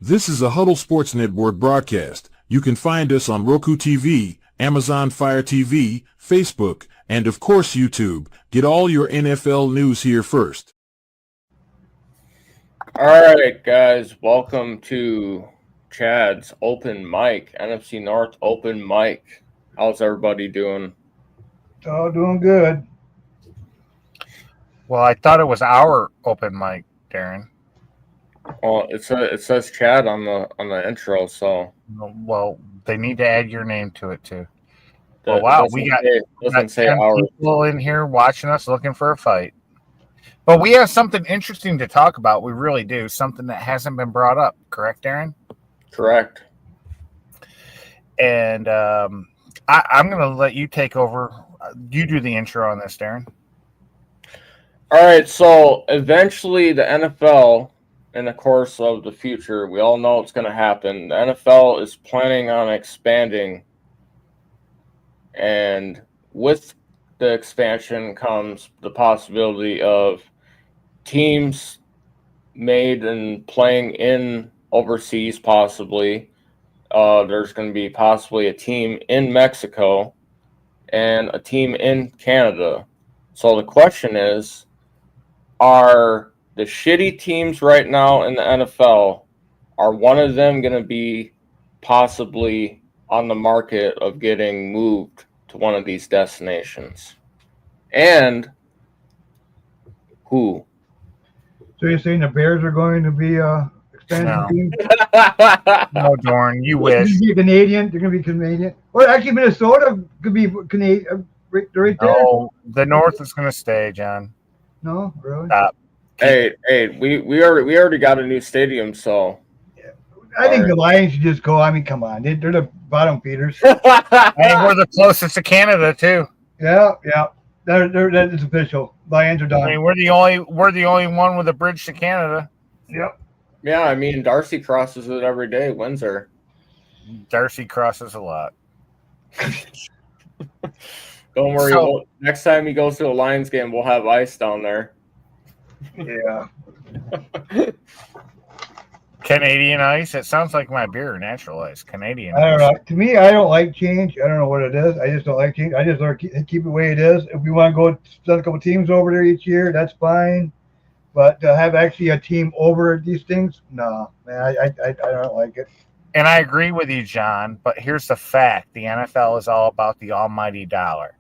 This is a Huddle Sports Network broadcast. You can find us on Roku TV, Amazon Fire TV, Facebook, and of course YouTube. Get all your NFL news here first. All right, guys, welcome to Chad's Open Mic, NFC North Open Mic. How's everybody doing? Oh, doing good. Well, I thought it was our open mic, Darren. Well, it says Chad on the intro, so Well, they need to add your name to it too. that Wow, doesn't say 10 our. people in here watching us looking for a fight. But we have something interesting to talk about. We really do. Something that hasn't been brought up. Correct, Darren? Correct. And I'm going to let you take over. You do the intro on this, Darren. All right, so eventually the NFL, in the course of the future, we all know it's going to happen. The NFL is planning on expanding, and with the expansion comes the possibility of teams made and playing in overseas, possibly. There's going to be possibly a team in Mexico and a team in Canada. So the question is, are the shitty teams right now in the NFL, are one of them going to be possibly on the market of getting moved to one of these destinations? And who? So you're saying the Bears are going to be expansion team? No, Dorn, you They're wish. going to be Canadian. They're going to be Canadian. Well, actually, Minnesota could be Canadian. Right there. No, the North is going to stay, John. No, really. Stop. Hey, we already got a new stadium, so I think the Lions should just go. I mean, come on, they're the bottom feeders. Hey, we're the closest to Canada too. Yeah. That is official. Lions are done. I mean, we're the only one with a bridge to Canada. Yep. Yeah, I mean, Darcy crosses it every day, Windsor. Darcy crosses a lot. Don't worry. Next time he goes to a Lions game, we'll have ice down there. Yeah. Canadian ice? It sounds like my beer, natural ice. Canadian I don't ice. know. To me, I don't like change. I don't know what it is. I just don't like change. I just like keep it the way it is. If we want to go send a couple teams over there each year, that's fine. But to have actually a team over these things, no, man, I don't like it. And I agree with you, John, but here's the fact. The NFL is all about the almighty dollar.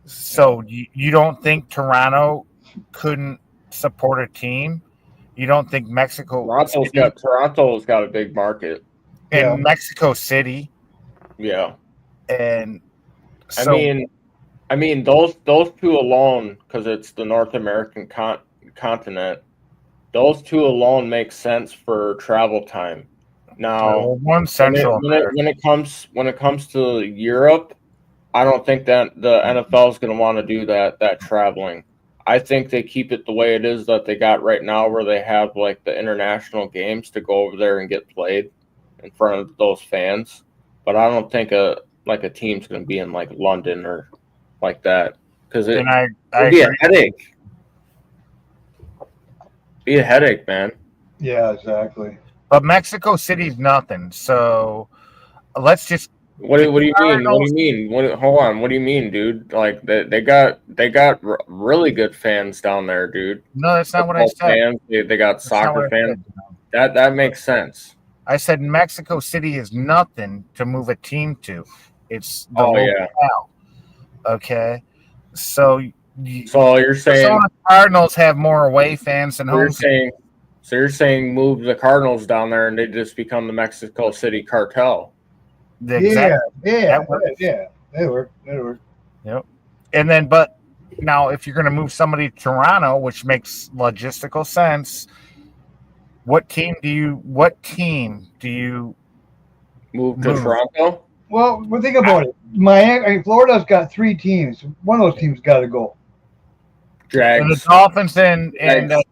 So you don't think Toronto couldn't support a team? You don't think Mexico Toronto's got a big market. in Mexico City? Yeah. And so, I mean those two alone, because it's the North American continent, those two alone make sense for travel time. Now, one central when it comes to Europe, I don't think that the NFL is going to want to do that traveling. I think they keep it the way it is that they got right now, where they have like the international games to go over there and get played in front of those fans. But I don't think a team's going to be in like London or like that, because it'd be a headache. Be a headache, man. Yeah, exactly. But Mexico City's nothing. So let's just. What do you mean? What do you mean? Hold on. What do you mean, dude? Like they got really good fans down there, dude. No, that's not what I said. Fans, they got soccer fans. That makes sense. I said Mexico City is nothing to move a team to. It's the locale. Okay, so you're saying the Cardinals have more away fans than home. So you're saying move the Cardinals down there and they just become the Mexico City cartel. Yeah, they work. Yep. And then, but now if you're going to move somebody to Toronto, which makes logistical sense, what team do you move to Toronto? Well, think about it. Florida's got 3 teams. One of those teams got to go. Jags. And the Dolphins and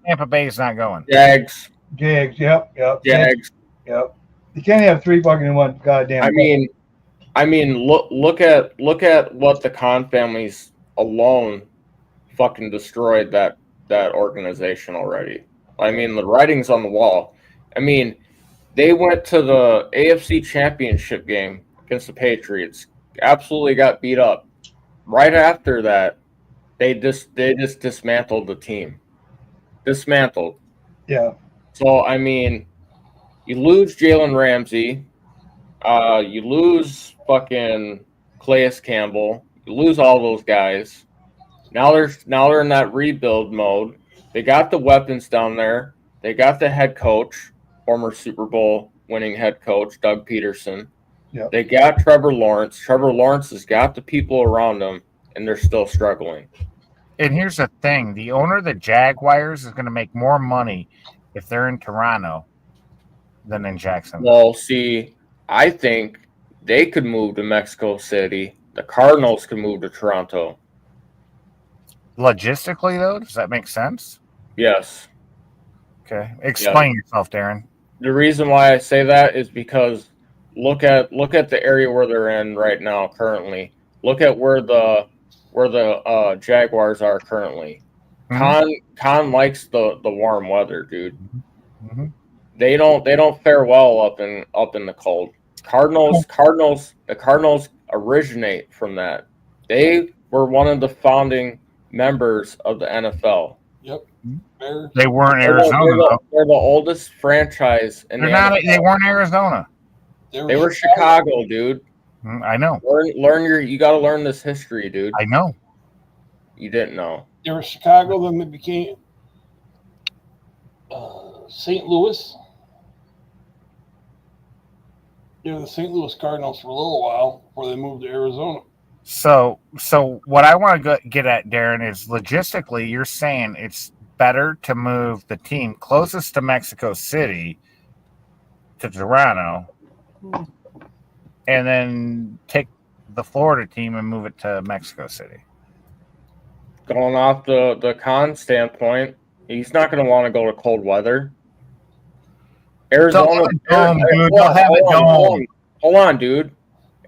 Tampa Bay is not going. Jags. Yep. Jags. Yep. You can't have 3 fucking in one goddamn. I mean, look at what the Khan families alone fucking destroyed that organization already. I mean, the writing's on the wall. I mean, They went to the AFC Championship game against the Patriots. Absolutely got beat up. Right after that, they just dismantled the team. Dismantled. Yeah. So I mean, you lose Jalen Ramsey, you lose fucking Calais Campbell, you lose all those guys. Now they're in that rebuild mode. They got the weapons down there. They got the head coach, former Super Bowl winning head coach Doug Peterson. Yep. They got Trevor Lawrence. Trevor Lawrence has got the people around him, and they're still struggling. And here's the thing: the owner of the Jaguars is going to make more money if they're in Toronto than in Jacksonville. Well, see, I think they could move to Mexico City. The Cardinals could move to Toronto. Logistically, though, does that make sense? Yes. Okay, explain yourself, Darren. The reason why I say that is because look at the area where they're in right now. Currently, look at where the Jaguars are currently. Con likes the warm weather, dude. Mm-hmm. They don't fare well up in the cold. The Cardinals originate from that. They were one of the founding members of the NFL. Yep. They weren't Arizona. They're the oldest franchise in the NFL. They weren't Arizona. They were Chicago, dude. I know. You got to learn this history, dude. I know. You didn't know. They were Chicago, then they became St. Louis. They were the St. Louis Cardinals for a little while before they moved to Arizona. So what I want to get at, Darren, is logistically, you're saying it's better to move the team closest to Mexico City to Toronto, and then take the Florida team and move it to Mexico City. Going off the Con standpoint, he's not going to want to go to cold weather. Arizona, hold on, dude.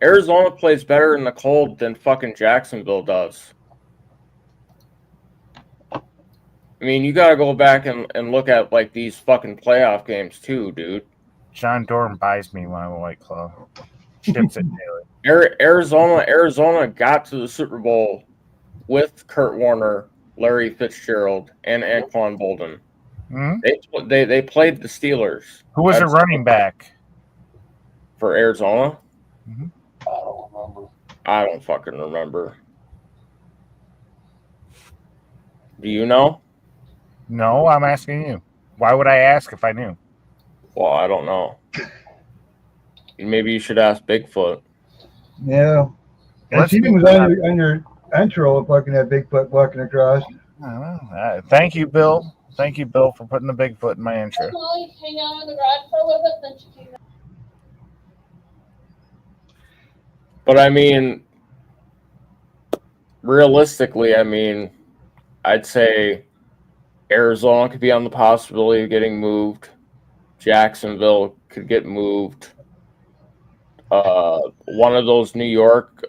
Arizona plays better in the cold than fucking Jacksonville does. I mean, you got to go back and look at like these fucking playoff games too, dude. John Doran buys me when I'm a White Claw. Ships it daily. Arizona got to the Super Bowl with Kurt Warner, Larry Fitzgerald, and Anquan Bolden. Mm-hmm. They played the Steelers. Who was the running back for Arizona? Mm-hmm. I don't remember. I don't fucking remember. Do you know? No, I'm asking you. Why would I ask if I knew? Well, I don't know. Maybe you should ask Bigfoot. Yeah. And he was on your intro fucking that Bigfoot walking across. I don't know. Thank you, Bill. Thank you, Bill, for putting the Bigfoot in my intro. Molly hang out in the garage for a little bit, then she came out. But I mean, realistically, I mean, I'd say Arizona could be on the possibility of getting moved. Jacksonville could get moved. One of those New York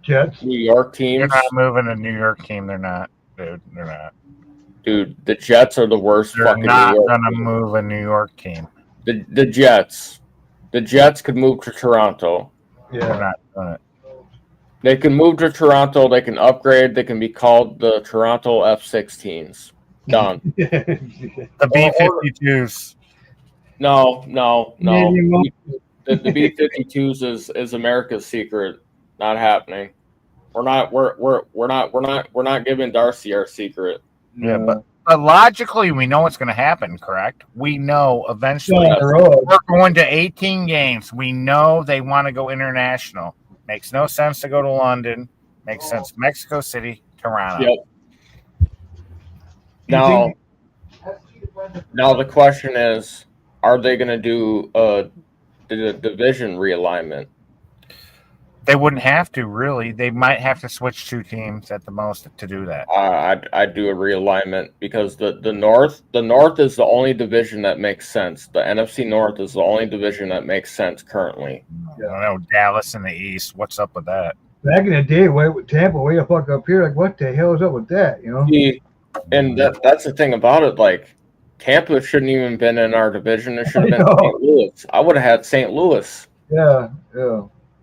Jets. New York teams. They're not moving a New York team. They're not, dude. They're not. Dude, the Jets are the worst They're fucking not New York gonna team. move a New York team. The Jets. The Jets could move to Toronto. They're Yeah. not doing it. They can move to Toronto. They can upgrade. They can be called the Toronto F-16s. Done. The B-52s. No. Maybe The B-52s is America's secret. Not happening. We're not giving Darcy our secret. Yeah, but logically, we know what's going to happen, correct? We know eventually Down the road. we're going to 18 games. We know they want to go international. Makes no sense to go to London. Makes sense. Mexico City, Toronto. Yep. Now the question is, are they going to do the division realignment? They wouldn't have to, really. They might have to switch two teams at the most to do that. I'd do a realignment because the North is the only division that makes sense. The NFC North is the only division that makes sense currently. I don't know, Dallas in the East. What's up with that? Back in the day, Tampa way the fuck up here, like what the hell is up with that? You know? And that's the thing about it. Like Tampa shouldn't even been in our division. It should have I been know. St. Louis. I would have had St. Louis. Yeah.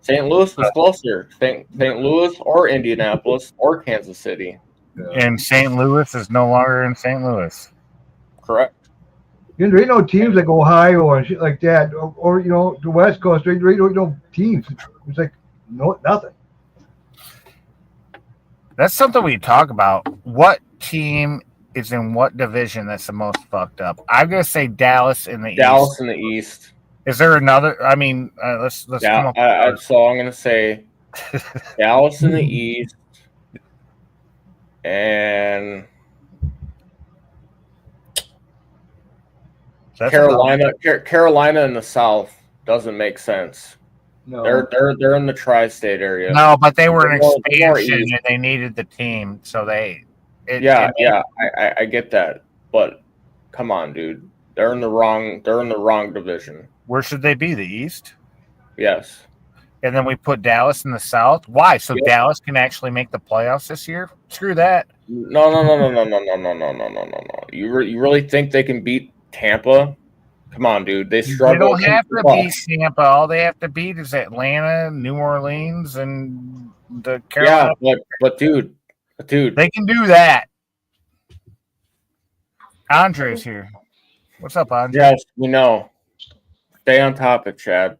St. Louis was closer. St. Louis or Indianapolis or Kansas City. And St. Louis is no longer in St. Louis. Correct. There ain't no teams like Ohio and shit like that, or the West Coast. There ain't no teams. It's like nothing. That's something we talk about. What team is in what division that's the most fucked up? I'm gonna say Dallas in the East. Dallas in the East. Is there another? I mean, let's come up. So I'm gonna say Dallas in the East and Carolina in the South doesn't make sense. No. They're in the tri-state area. No, but they were an More expansion east. and they needed the team, so they. I get that, but come on, dude. They're in the wrong division. Where should they be? The East? Yes. And then we put Dallas in the South. Why? So Dallas can actually make the playoffs this year? Screw that. No. You really think they can beat Tampa? Come on, dude. They struggle. They don't have to beat Tampa. All they have to beat is Atlanta, New Orleans, and the Carolina. Yeah, but dude, they can do that. Andre's here. What's up, Andre? Yes, we know. Stay on topic, Chad.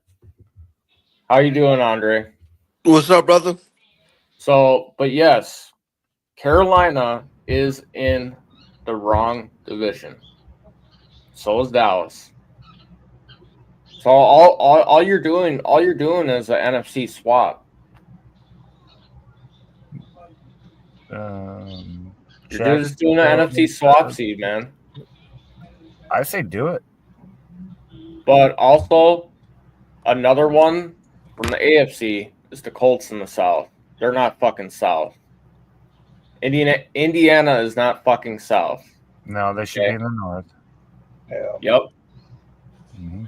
How you doing, Andre? What's up, brother? So, but yes, Carolina is in the wrong division. So is Dallas. So all you're doing is an NFC swap. You're just doing an NFC swap seed, man. I say do it. But also, another one from the AFC is the Colts in the South. They're not fucking South. Indiana is not fucking South. No, they should be in the North. Yeah. Yep. Mm-hmm.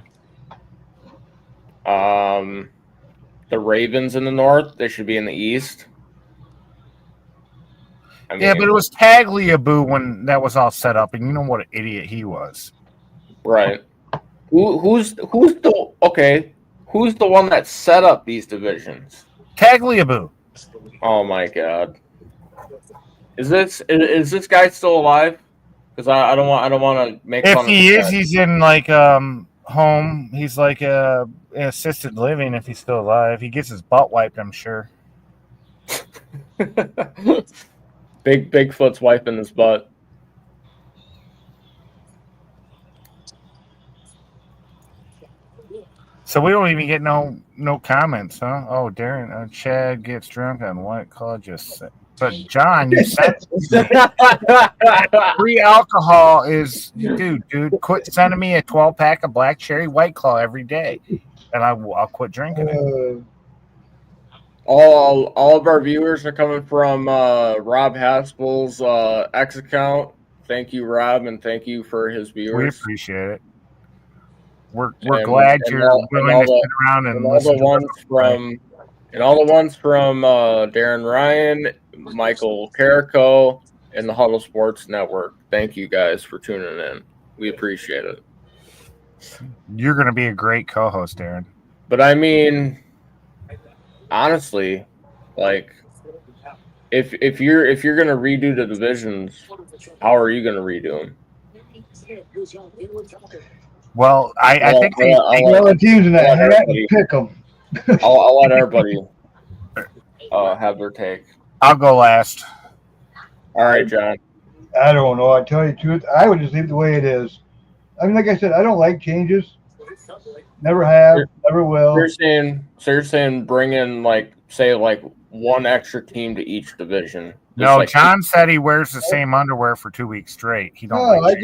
The Ravens in the North, they should be in the East. I mean, yeah, but it was Tagliabue when that was all set up, and you know what an idiot he was. Right. Who's the one that set up these divisions? Tagliabue. Oh my God. Is this guy still alive? Because I don't want to make fun If of he this is, guy. he's in like home. He's like assisted living. If he's still alive, he gets his butt wiped, I'm sure. Bigfoot's wiping his butt. So we don't even get no comments, huh? Oh, Darren, Chad gets drunk on White Claw. But John, you said free alcohol is dude. Quit sending me a 12-pack of Black Cherry White Claw every day, and I'll quit drinking it. All of our viewers are coming from Rob Haspel's X account. Thank you, Rob, and thank you for his viewers. We appreciate it. We're glad you're willing to sit around and listen. And all the ones from Darren Ryan, Michael Carrico, and the Huddle Sports Network. Thank you guys for tuning in. We appreciate it. You're going to be a great co-host, Darren. But I mean, honestly, like, if you're going to redo the divisions, how are you going to redo them? Well, I think the teams in that hat and pick them. I'll let everybody have their take. I'll go last. All right, John. I don't know. I tell you the truth, I would just leave it the way it is. I mean, like I said, I don't like changes. Never have, never will. You're saying bring in say one extra team to each division. No, John said he wears the same underwear for 2 weeks straight. He don't. No, I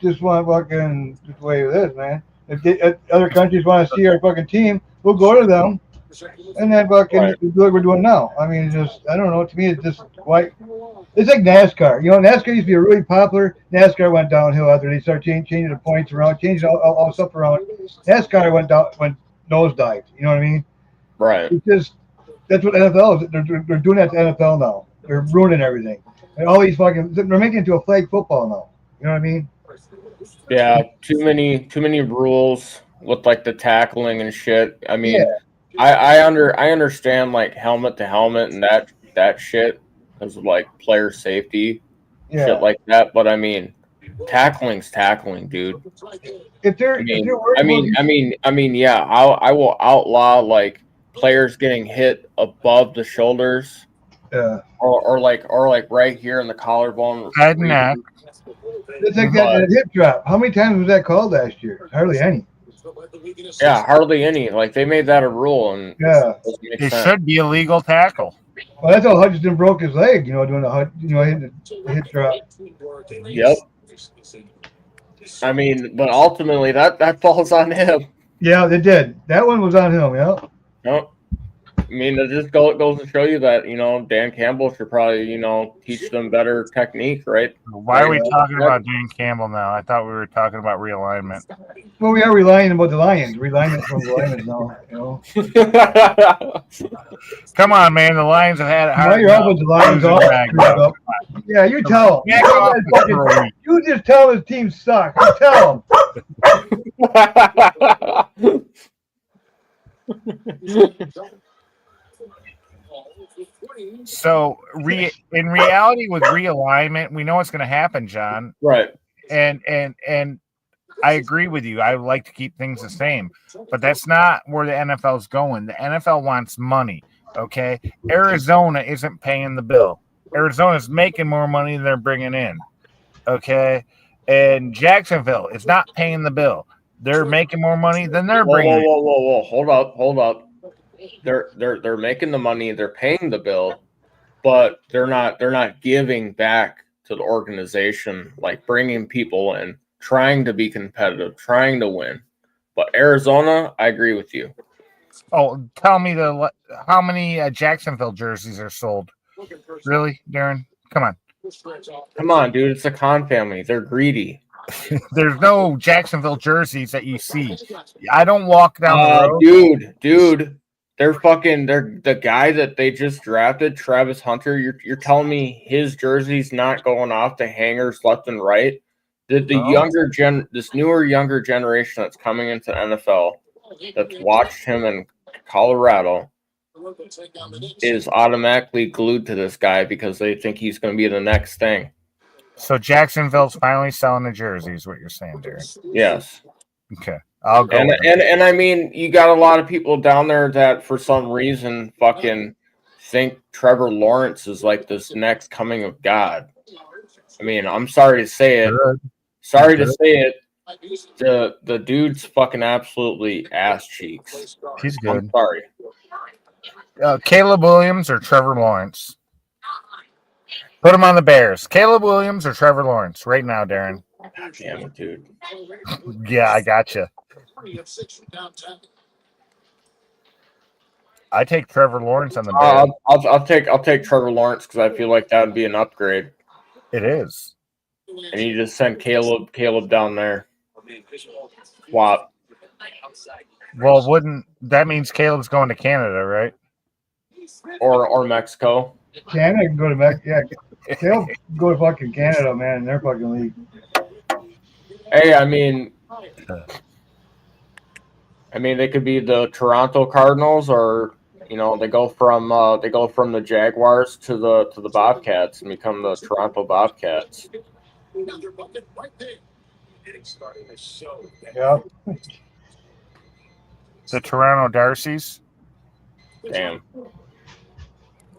just want fucking just the way it is, man. If other countries want to see our fucking team, we'll go to them, and then fucking do what we're doing now. I mean, I don't know. To me, it's just quite. It's like NASCAR. You know, NASCAR used to be really popular. NASCAR went downhill after they started changing the points around, changing all the stuff around. NASCAR went nosedived. You know what I mean? Right. It's just that's what NFL is. They're doing that to NFL now. They're ruining everything. And all these they're making it into a flag football now. You know what I mean? Yeah, too many rules with like the tackling and shit. I mean, Yeah. I understand like helmet to helmet and that shit because of like player safety, shit Yeah. like that. But I mean, tackling's tackling, dude. If they're worried about Yeah. I will outlaw like players getting hit above the shoulders or like right here in the collarbone. Head and neck. it's like But that hip drop. How many times was that called last year? Hardly any. yeah, hardly any. Like they made that a rule and Yeah. it doesn't make It sense. should be a legal tackle. Well, that's how Hutchinson broke his leg. Doing hitting the hip drop. Yep. I mean, but ultimately that falls on him. Yeah, they did. That one was on him. Yeah. Nope. I mean, it just goes to show you that, Dan Campbell should probably, teach them better technique, right? Why are we talking about Dan Campbell now? I thought we were talking about realignment. Well, we are relying about the Lions. Realignment from the Lions now. Come on, man. The Lions have had it Now hard. you're up with the Lions all screwed up. Yeah, you tell him. Back off for a week. You just tell his team suck. You tell him. So, in reality, with realignment, we know what's going to happen, John. Right. And I agree with you. I would like to keep things the same, but that's not where the NFL is going. The NFL wants money. Okay, Arizona isn't paying the bill. Arizona is making more money than they're bringing in. Okay, and Jacksonville is not paying the bill. They're making more money than they're bringing. Whoa! Hold up. They're making the money. They're paying the bill, but they're not giving back to the organization, like bringing people in, trying to be competitive, trying to win. But Arizona, I agree with you. Oh, tell me how many Jacksonville jerseys are sold? Really, Darren? Come on, dude. It's a Khan family. They're greedy. There's no Jacksonville jerseys that you see. I don't walk down the road. Dude. They're the guy that they just drafted, Travis Hunter. You're telling me his jersey's not going off the hangers left and right? This newer younger generation that's coming into the NFL that's watched him in Colorado is automatically glued to this guy because they think he's going to be the next thing. So Jacksonville's finally selling the jerseys, what you're saying, Darren? Yes. Okay. I'll go. And I mean, you got a lot of people down there that for some reason fucking think Trevor Lawrence is like this next coming of God. I mean, I'm sorry to say it. The dude's fucking absolutely ass cheeks. He's good. I'm sorry. Caleb Williams or Trevor Lawrence? Put him on the Bears. Caleb Williams or Trevor Lawrence right now, Darren? God damn it, dude. Yeah, I gotcha. I take Trevor Lawrence on the Bears. I'll take Trevor Lawrence because I feel like that would be an upgrade. It is. And you just send Caleb down there. Swap. Well, wouldn't that means Caleb's going to Canada, right? Or Mexico. Canada can go to Mexico. Yeah, they'll go to fucking Canada, man. In their fucking league. Hey, I mean, they could be the Toronto Cardinals, or they go from the Jaguars to the Bobcats and become the Toronto Bobcats. Yeah. The Toronto Darcys. Damn.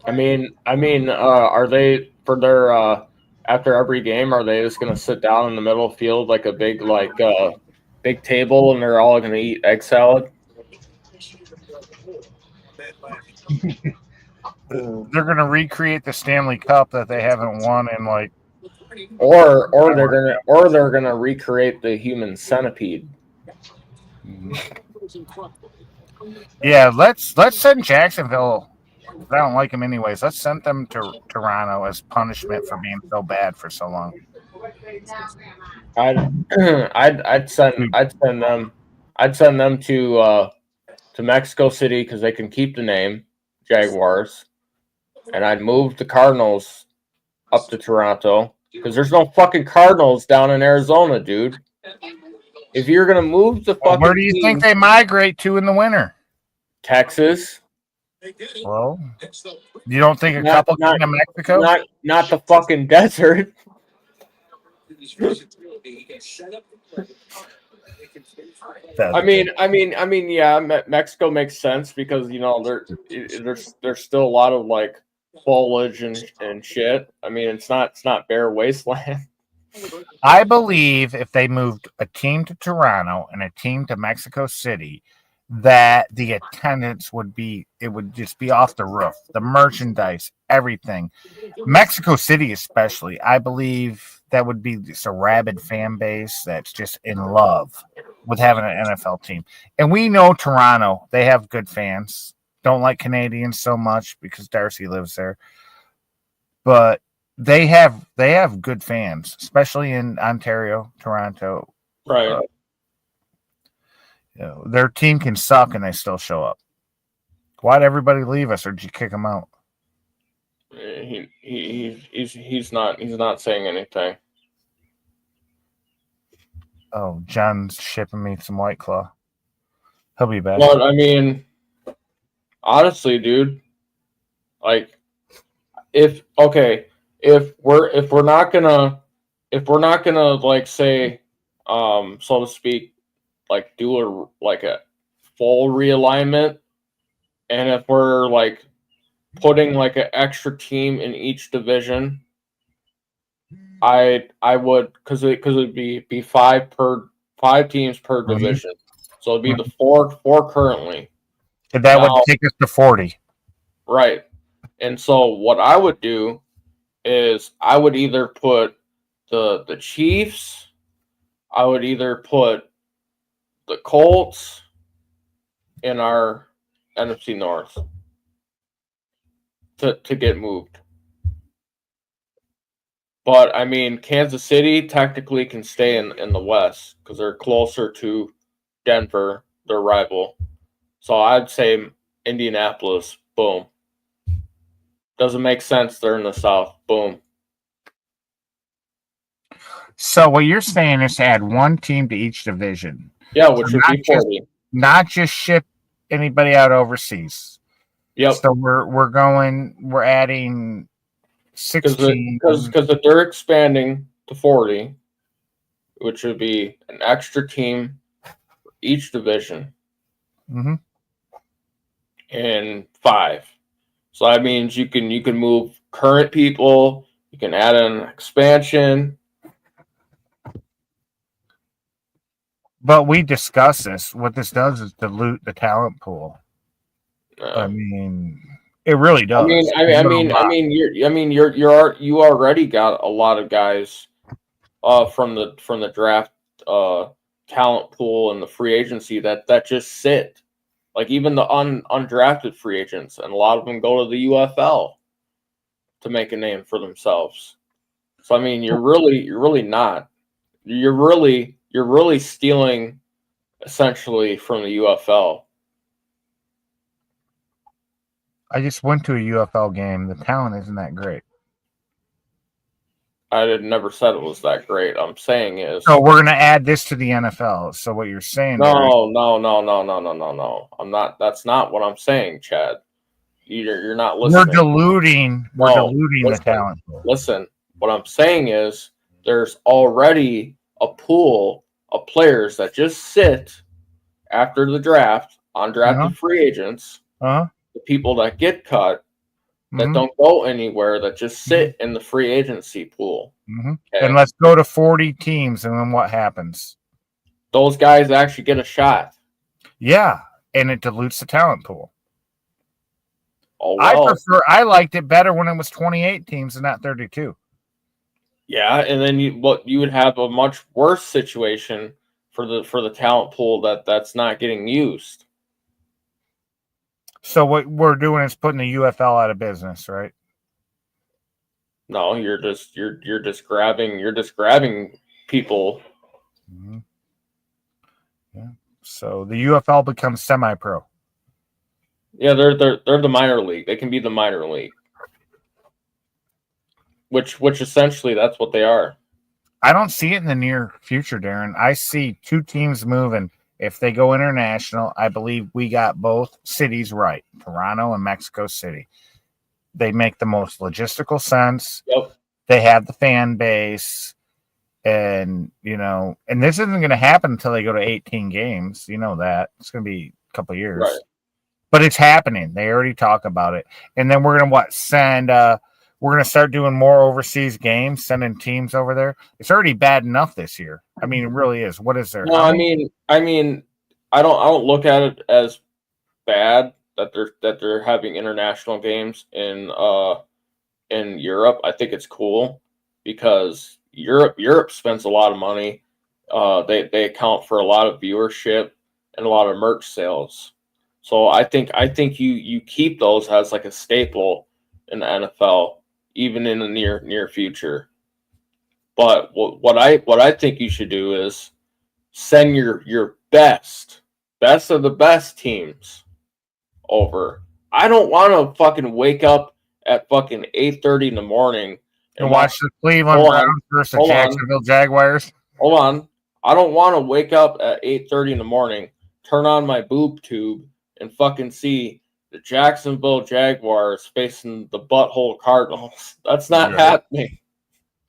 I mean, are they for their after every game? Are they just gonna sit down in the middle of the field like a big big table, and they're all gonna eat egg salad? They're gonna recreate the Stanley Cup that they haven't won in like. Or they're gonna recreate the human centipede. Yeah, let's send Jacksonville. I don't like them anyways. Let's send them to Toronto as punishment for being so bad for so long. I'd send them to Mexico City because they can keep the name Jaguars, and I'd move the Cardinals up to Toronto because there's no fucking Cardinals down in Arizona, dude. If you're gonna move the Well, fucking where do you think they migrate to in the winter? Texas, Well, you don't think a Not- couple not- came to Mexico? not the fucking desert. I mean, yeah, Mexico makes sense because there's still a lot of like foliage and shit. I mean, it's not bare wasteland. I believe if they moved a team to Toronto and a team to Mexico City, that the attendance would just be off the roof. The merchandise, everything. Mexico City especially, I believe that would be just a rabid fan base that's just in love with having an NFL team. And we know Toronto, they have good fans. Don't like Canadians so much because Darcy lives there. But they have good fans, especially in Ontario, Toronto. Right. Their team can suck and they still show up. Why'd everybody leave us, or did you kick them out? He's not saying anything. Oh, John's shipping me some White Claw. He'll be back. But I mean, honestly, dude, like if we're not gonna like say so to speak, like do a full realignment, and if we're like putting like an extra team in each division, I would because it'd be five teams per division, so it'd be the four currently. And that would take us to 40. Right. And so what I would do is I would either put the Chiefs, I would either put the Colts in our NFC North to get moved. But I mean, Kansas City technically can stay in the West because they're closer to Denver, their rival. So I'd say Indianapolis, boom. Doesn't make sense. They're in the South. Boom. So what you're saying is to add one team to each division. Yeah, which would be 40. Not just ship anybody out overseas. Yep. So we're adding 16. Because if they're expanding to 40, which would be an extra team for each division. Mm-hmm. And 5. So that means you can move current people, you can add an expansion. But we discussed this. What this does is dilute the talent pool. I mean, it really does. You already got a lot of guys from the draft talent pool and the free agency that just sit. Like even the undrafted free agents, and a lot of them go to the UFL to make a name for themselves. So I mean, you're really not. You're really stealing essentially from the UFL. I just went to a UFL game. The talent isn't that great. I never said it was that great. I'm saying is. So we're gonna add this to the NFL. So what you're saying? No. I'm not. That's not what I'm saying, Chad. You're not listening. We're diluting the talent pool. Listen, what I'm saying is there's already a pool of players that just sit after the draft, undrafted free agents, the people that get cut, that don't go anywhere, that just sit in the free agency pool. Okay? And let's go to 40 teams, and then what happens? Those guys actually get a shot. Yeah, and it dilutes the talent pool. Oh, well. I liked it better when it was 28 teams and not 32. Yeah, and then you would have a much worse situation for the talent pool that's not getting used. So what we're doing is putting the UFL out of business, right? No, you're just grabbing people. Mm-hmm. Yeah. So the UFL becomes semi-pro. Yeah, they're the minor league. They can be the minor league. Which essentially that's what they are. I don't see it in the near future, Darren. I see two teams moving. If they go international, I believe we got both cities right, Toronto and Mexico City. They make the most logistical sense. Yep. They have the fan base. And, and this isn't going to happen until they go to 18 games. You know that. It's going to be a couple of years. Right. But it's happening. They already talk about it. And then we're going to we're going to start doing more overseas games, sending teams over there. It's already bad enough this year. I mean, it really is. What is there? No, I mean, I don't look at it as bad that they're having international games in Europe. I think it's cool because Europe spends a lot of money. They account for a lot of viewership and a lot of merch sales. So I think you keep those as like a staple in the NFL, even in the near future. But what I think you should do is send your best of the best teams over. I don't want to fucking wake up at fucking 8:30 in the morning and watch the Cleveland Browns versus the Jacksonville Jaguars. Hold on. I don't want to wake up at 8:30 in the morning, turn on my boob tube, and fucking see the Jacksonville Jaguars facing the butthole Cardinals. That's not happening.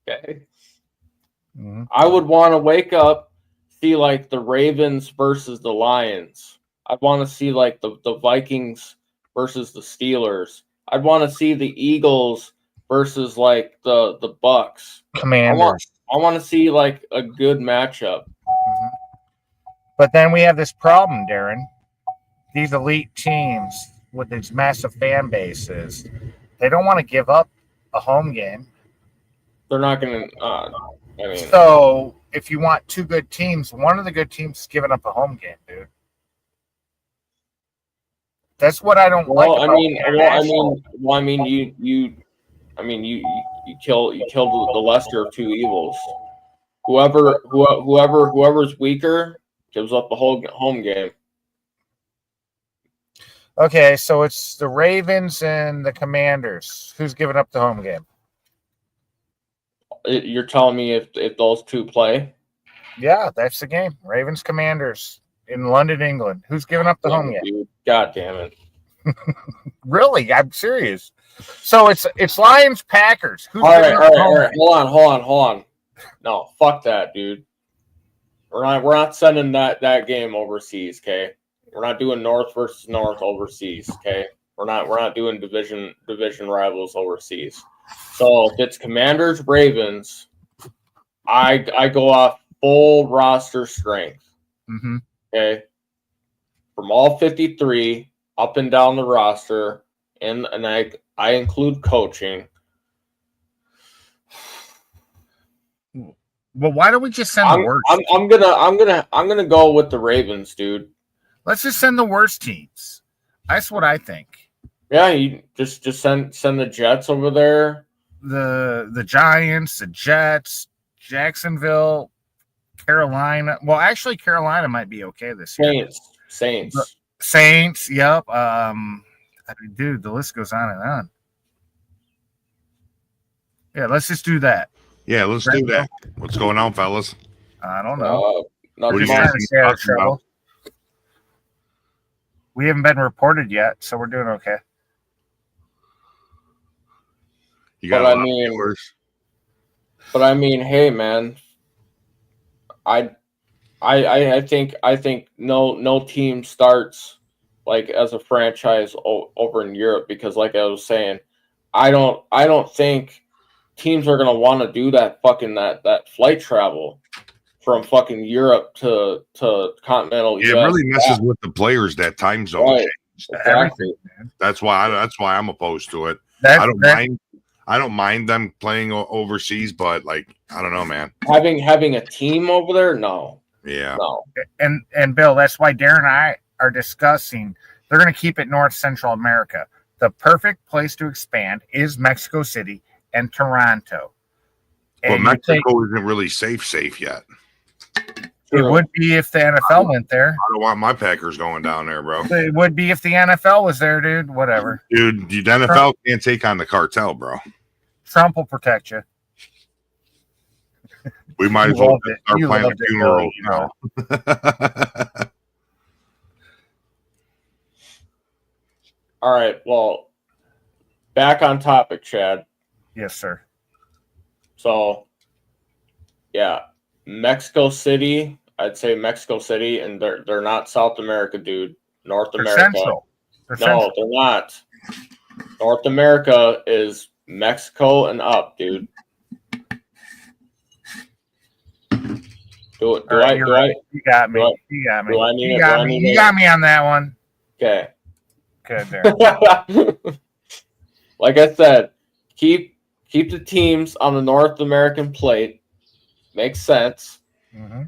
Okay. Mm-hmm. I would want to wake up, see like the Ravens versus the Lions. I'd want to see like the Vikings versus the Steelers. I'd want to see the Eagles versus like the Bucks. Commanders. I want to see like a good matchup. Mm-hmm. But then we have this problem, Darren. These elite teams with these massive fan bases, they don't want to give up a home game. They're not going to. So if you want two good teams, one of the good teams is giving up a home game, dude. That's what I don't like. You kill the lesser of two evils. Whoever's weaker gives up the whole home game. Okay, so it's the Ravens and the Commanders. Who's giving up the home game? You're telling me if those two play? Yeah, that's the game. Ravens Commanders in London, England. Who's giving up the home game? Dude. God damn it. Really? I'm serious. So it's Lions Packers. Who's all right. Hold on. No, fuck that, dude. We're not sending that game overseas, okay? We're not doing North versus North overseas, okay? We're not doing division rivals overseas. So if it's Commanders Ravens, I go off full roster strength. Mm-hmm. Okay. From all 53 up and down the roster, and I include coaching. Well, why don't we just send the worst? I'm gonna go with the Ravens, dude. Let's just send the worst teams. That's what I think. Yeah, you just send the Jets over there. The Giants, the Jets, Jacksonville, Carolina. Well, actually, Carolina might be okay this year. Saints. Yep. Dude, the list goes on and on. Yeah, let's just do that. Yeah, let's do that. What's going on, fellas? I don't know. Not We're just trying to stay out of trouble. We haven't been reported yet, so we're doing okay. You got but I mean, hey, man. I think no team starts like as a franchise over in Europe because, like I was saying, I don't think teams are gonna want to do that that flight travel from fucking Europe to continental US. It really messes with the players that time zone. Right. Exactly. That's why I'm opposed to it. I don't mind them playing overseas, but like I don't know, man. Having a team over there, no. Yeah. No. And Bill, that's why Darren and I are discussing. They're going to keep it North Central America. The perfect place to expand is Mexico City and Toronto. But Mexico isn't really safe yet. It would be if the NFL went there. I don't want my Packers going down there, bro. It would be if the NFL was there, dude. Whatever. Dude, the NFL can't take on the cartel, bro. Trump will protect you. We might You as well loved it. start You planning loved it, funerals Billy, now. All right. Well, back on topic, Chad. Yes, sir. So, yeah, Mexico City. I'd say Mexico City, and they're not South America, dude. North They're America. central. They're No, central. they're not. North America is Mexico and up, dude. Do I? You got me. You got me. Do I need You it? got me. You got me on that one. Okay. Good there. Like I said, keep the teams on the North American plate. Makes sense. Mm-hmm.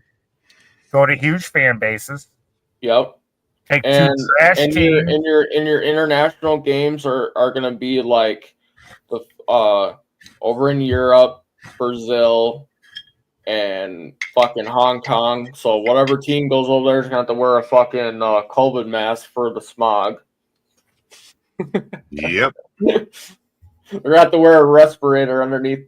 Go to huge fan bases. Yep. Take And two trash teams. your international games are gonna be like the over in Europe, Brazil, and fucking Hong Kong. So whatever team goes over there is gonna have to wear a fucking COVID mask for the smog. Yep. They're gonna have to wear a respirator underneath.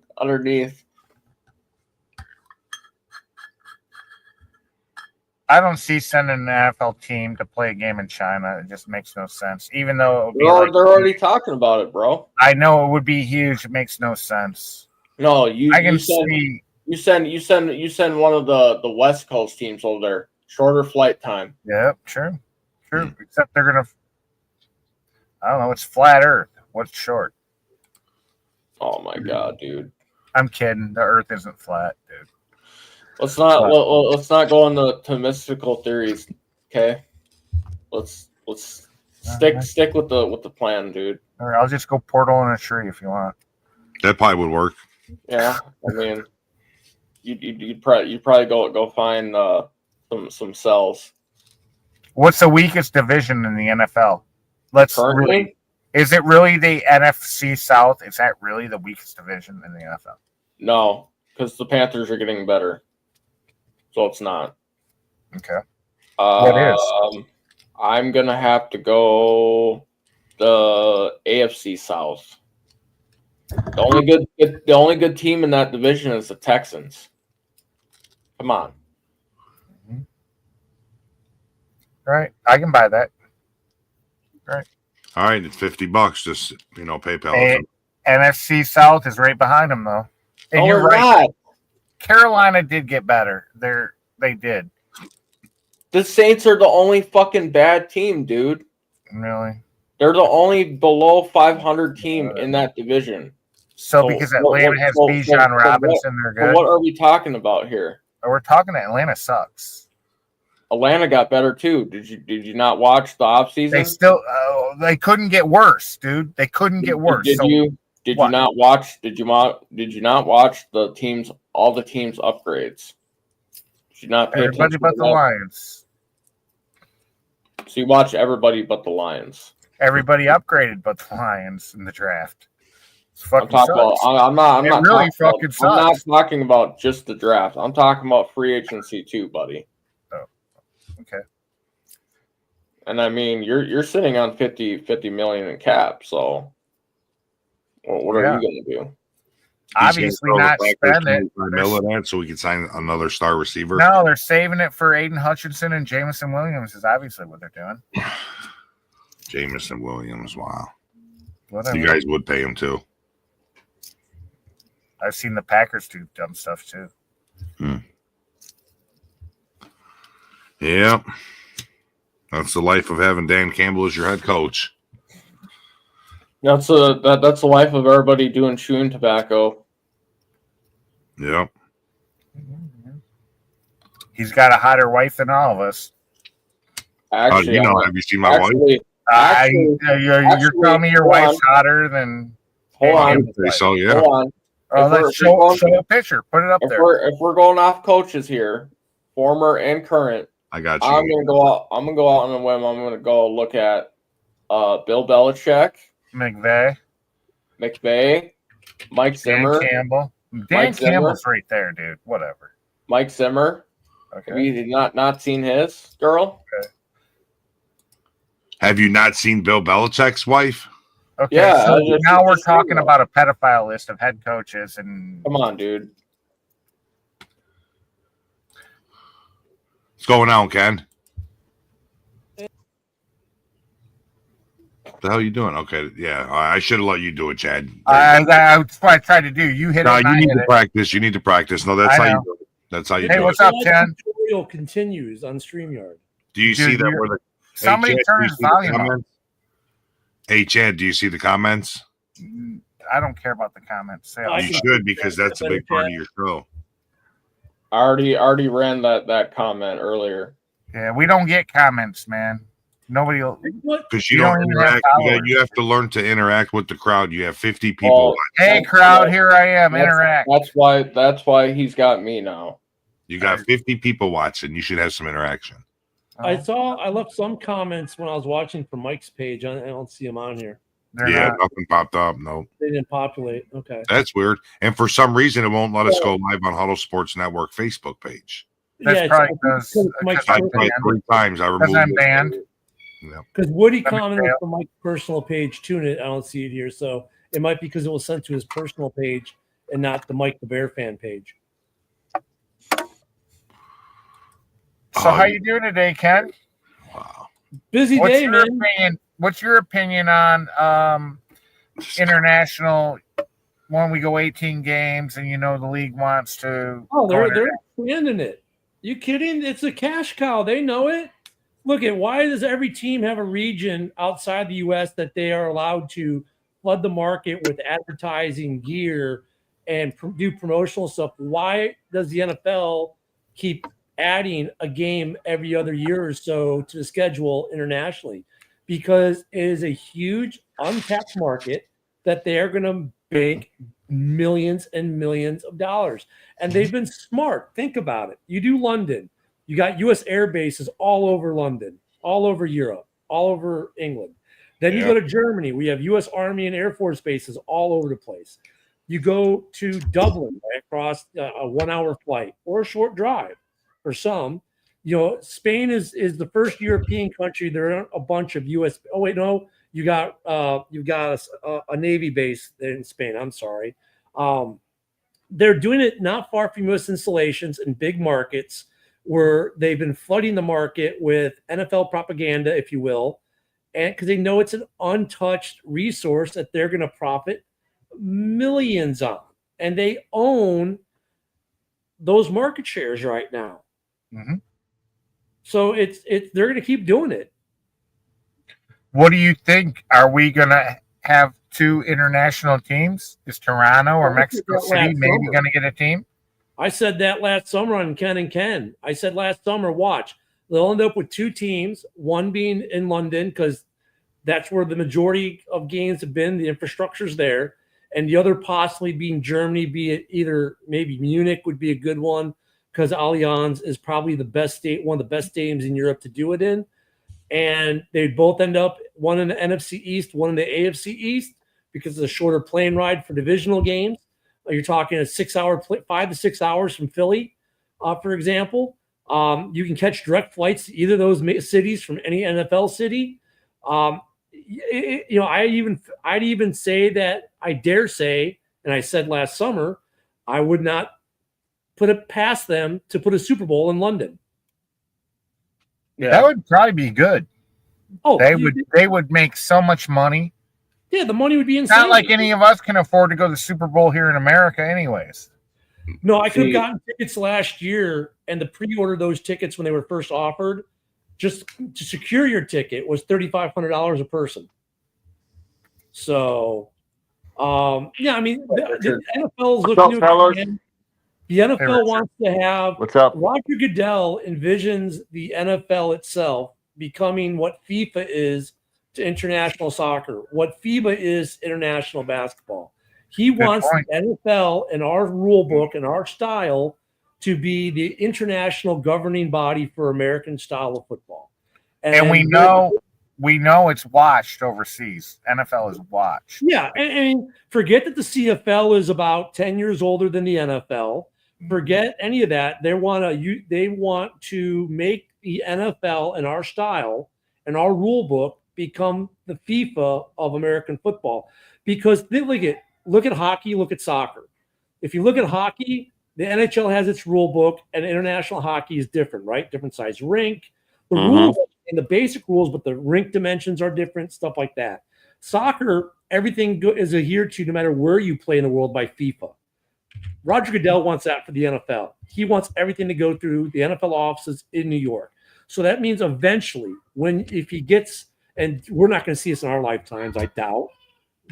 I don't see sending an NFL team to play a game in China. It just makes no sense. Even though it would be They're already talking about it, bro. I know it would be huge. It makes no sense. No, You send one of the West Coast teams over there. Shorter flight time. Yep, true. Except they're gonna. I don't know. It's flat Earth. What's short? Oh my god, dude. I'm kidding. The Earth isn't flat, dude. Let's not go into mystical theories, okay? Let's stick with the plan, dude. All right, I'll just go portal in a tree if you want. That probably would work. Yeah, I mean, you'd probably go find some cells. What's the weakest division in the NFL? Is it really the NFC South? Is that really the weakest division in the NFL? No, because the Panthers are getting better. So it's not. Okay. What is? I'm gonna have to go the AFC South. The only good team in that division is the Texans. Come on. Mm-hmm. Right. I can buy that. Right. All right, it's $50. Just PayPal. NFC South is right behind them, though. And you're right. Not. Carolina did get better. They did. The Saints are the only fucking bad team, dude. Really? They're the only below 500 team in that division. So because Atlanta has Bijan Robinson, they're good. What are we talking about here? We're talking Atlanta sucks. Atlanta got better too. Did you not watch the offseason? They still they couldn't get worse, dude. They couldn't get worse. Did you not watch the teams, all the teams upgrades? Did you not pay everybody but the Lions? So you watch everybody but the Lions. Everybody upgraded but the Lions in the draft. I'm not talking about just the draft. I'm talking about free agency too, buddy. Oh, okay. And I mean, you're sitting on 50 million in cap, so what are you going to do? Obviously not spend it. So we can sign another star receiver. No, they're saving it for Aiden Hutchinson and Jameson Williams is obviously what they're doing. Jameson Williams, wow. Whatever. You guys would pay him too. I've seen the Packers do dumb stuff too. Yeah. That's the life of having Dan Campbell as your head coach. That's the life of everybody doing chewing tobacco. Yep. He's got a hotter wife than all of us. Actually, have you seen my wife? You're telling me your wife's hotter than. Hold on. So yeah. Hold on. Let's show a picture. Put it up there. If we're going off coaches here, former and current, I got you. I'm gonna go out on a whim. I'm gonna go look at Bill Belichick, McVay, Mike Zimmer, Dan Campbell. Dan Campbell's right there, dude. Whatever. Mike Zimmer. Okay. Have you not seen his girl? Okay. Have you not seen Bill Belichick's wife? Okay, yeah. So now we're talking about a pedophile list of head coaches, and come on, dude. What's going on, Ken? What the hell are you doing? Okay, yeah, I should have let you do it, Chad. That's what I tried to do. You hit it. You need to practice. You need to practice. No, that's how you do it. That's how you do it. Hey, what's up, Ken? Tutorial continues on StreamYard. Do you see that where the somebody turn his volume up? Hey, Chad, do you see the comments? I don't care about the comments. You should, because that's a big part of your show. I already ran that comment earlier. Yeah, we don't get comments, man. Nobody will. Because you don't interact. You have to learn to interact with the crowd. You have 50 people. Hey, crowd, here I am. Interact. That's why he's got me now. You got 50 people watching. You should have some interaction. I left some comments when I was watching from Mike's page. I don't see them on here. Nothing popped up. No, they didn't populate. Okay, that's weird. And for some reason, it won't let us go live on Huddle Sports Network Facebook page. That's probably because I tried 3 times. I removed it. Banned. Because Woody commented from Mike's personal page too, and I don't see it here. So it might be because it was sent to his personal page and not the Mike the Bear fan page. So how you doing today, Ken? Wow. Busy day, man. What's your opinion on international when we go 18 games and the league wants to? Oh, they're expanding it. You kidding? It's a cash cow. They know it. Look at why does every team have a region outside the U.S. that they are allowed to flood the market with advertising gear and do promotional stuff? Why does the NFL keep adding a game every other year or so to the schedule internationally? Because it is a huge untapped market that they are going to bank millions and millions of dollars. And they've been smart. Think about it. You do London. You got U.S. air bases all over London, all over Europe, all over England. Then you go to Germany. We have U.S. Army and Air Force bases all over the place. You go to Dublin, right, across a 1-hour flight or a short drive for some. Spain is the first European country. There aren't a bunch of U.S. Oh wait, no, you've got a Navy base in Spain. I'm sorry. They're doing it not far from U.S. installations in big markets where they've been flooding the market with NFL propaganda, if you will, and because they know it's an untouched resource that they're going to profit millions on, and they own those market shares right now. Mm-hmm. So it's they're going to keep doing it. What do you think? Are we going to have 2 international teams? Is Toronto or Mexico City maybe going to get a team? I said that last summer on Ken and Ken. I said last summer, watch, they'll end up with 2 teams, one being in London because that's where the majority of games have been. The infrastructure's there. And the other possibly being Germany, be it either maybe Munich would be a good one because Allianz is probably the best one of the best stadiums in Europe to do it in. And they'd both end up one in the NFC East, one in the AFC East because of the shorter plane ride for divisional games. You're talking a 5 to 6 hours from Philly, for example. You can catch direct flights to either of those cities from any NFL city. I'd even say that I dare say, and I said last summer, I would not put it past them to put a Super Bowl in London. Yeah, that would probably be good. Oh, they would make so much money. Yeah, the money would be insane. Not like any of us can afford to go to the Super Bowl here in America anyways. No, I could have gotten tickets last year, and the pre-order those tickets when they were first offered, just to secure your ticket, was $3,500 a person. So, yeah, I mean, the NFL is looking to expand. The NFL wants to have. What's up? Roger Goodell envisions the NFL itself becoming what FIFA is to international soccer, what FIBA is international basketball. He wants the NFL and our rule book and our style to be the international governing body for American style of football. And we know it's watched overseas. NFL is watched. Yeah, and forget that the CFL is about 10 years older than the NFL. Forget any of that. They want to make the NFL and our style and our rule book become the FIFA of American football. Because look at hockey, look at soccer. If you look at hockey, The NHL has its rule book, and international hockey is different, right? Different size rink. The rules and the basic rules, but the rink dimensions are different, stuff like that. Soccer, everything is adhered to no matter where you play in the world by FIFA. Roger Goodell wants that for the NFL. He wants everything to go through the NFL offices in New York. So that means eventually, if he gets, and we're not going to see this in our lifetimes, I doubt,